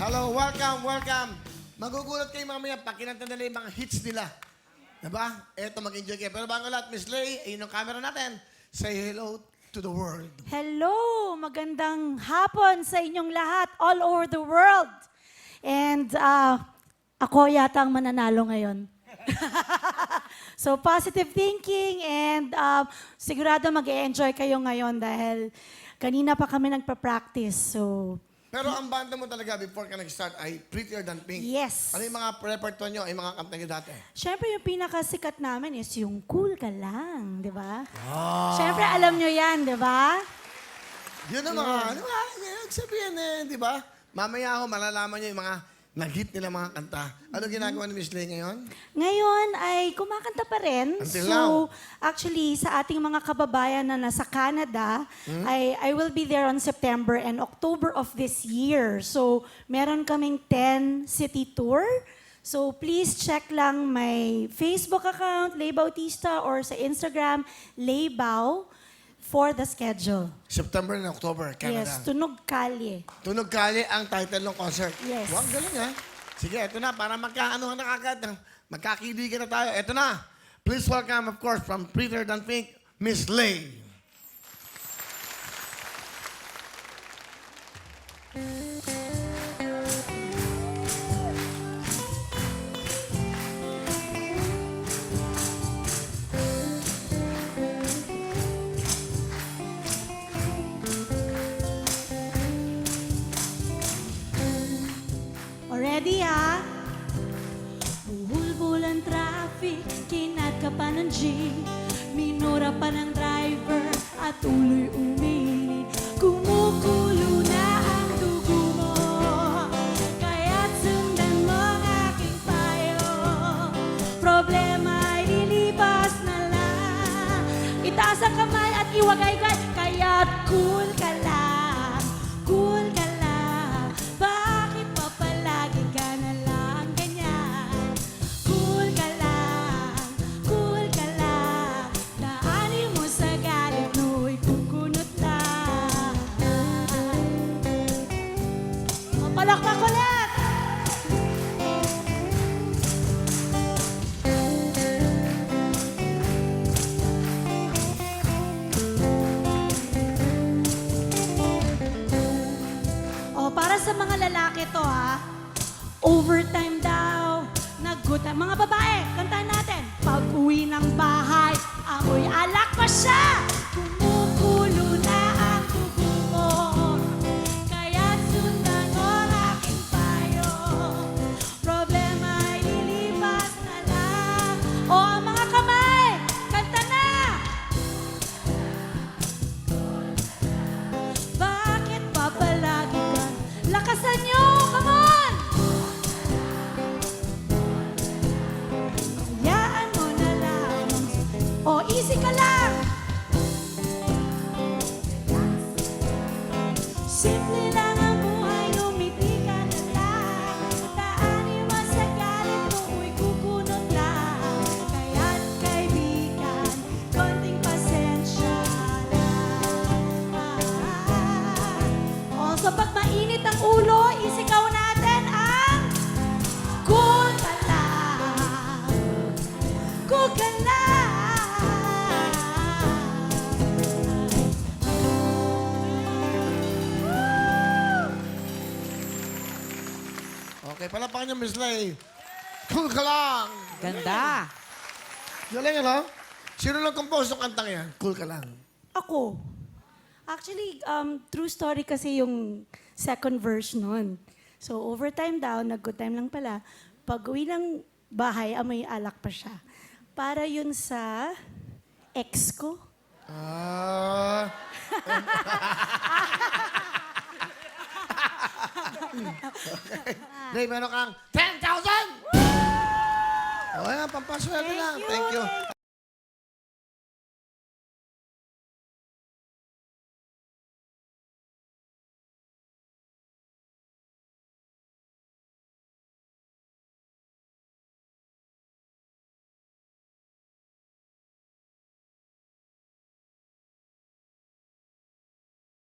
Hello, welcome, welcome. Magugulat kayo mamaya pag kinanta nila yung mga hits nila. Diba? Eto, mag-enjoy kayo. Pero bago lahat, Miss Lay, ayun ang camera natin. Say hello to the world. Hello! Magandang hapon sa inyong lahat all over the world. And ako yata ang mananalo ngayon. So positive thinking and sigurado mag-e-enjoy kayo ngayon dahil kanina pa kami nagpa-practice. So Pero ang banda mo talaga before ka nag-start ay Prettier Than Pink. yes. Ano yung mga repertoire nyo, yung mga kanta nyo dati? Siyempre, yung pinakasikat namin is yung Cool Ka Lang, di ba? Siyempre, alam nyo yan, di ba? Yun ang mga, ano ba, sabihin di ba? Mamaya ako, malalaman nyo yung mga nag-hit nila mga kanta. Ano ginagawa ni Miss Lay ngayon? Ngayon ay kumakanta pa rin. Until So, now. actually, sa ating mga kababayan na nasa Canada, I will be there on September and October of this year. So, meron kaming 10 city tour. So, please check lang my Facebook account, Lay Bautista, or sa Instagram, Lay Bau, for the schedule. September and October, Canada. Yes, Tunog Kalye. Tunog Kali ang title ng concert. Yes. Wow, galing ha. Sige, ito na, para magkaano na kagad. Magkakidigan na tayo. Ito na. Please welcome, of course, from Prettier Than Pink, Miss Lay. Already ha? Buhulbul ang traffic, kinat ka pa ng jeep, minura pa ng driver at tuloy umiinit. Kumukulo na ang dugo mo, kaya't sundan mo ang aking payo. Problema ay lilipas na lang, itaas ang kamay at iwagay-gay, kaya't cool ka lang, cool ka lang. Bakit pa palagi ka na lang ganyan? Cool ka lang, daanin mo sa galit mo'y kukunot lang. Palakpak ulit! O, para sa mga lalaki to ha, overtime daw, naggutan. Mga babae, kantahan natin. Pag uwi ng bahay, amoy alak pa siya. Kumukulo na ang dugo mo, kaya't sundan mo ang aking payo. Problema ay lilipas na lang. O, ang mga kamay, kanta na! Bakit pa palagi ka? Lakasan nyo! Come on! Hayaan mo na lang. O, easy ka lang! Simple lang ang buhay, lumiti ka na lang. Daanin mo sa galit mo, uy kukunot lang. Kaya't kaibigan, konting pasensya lang. So pag mainit ang ulo, isigaw natin ang cool ka lang. Cool ka lang. Okay, palapakan niyo, Miss Lay. Cool ka lang. Ganda. Galing, ano? Sino lang compose ng kantang yan? Cool ka lang. Ako. Actually, true story kasi yung second verse nun. So, overtime daw, nag-good time lang pala. Pag uwi ng bahay, amoy alak pa siya. Para yun sa ex ko. Ah. Okay. Lay, meron kang 10,000! O, yan, pampaswerte lang. Thank you.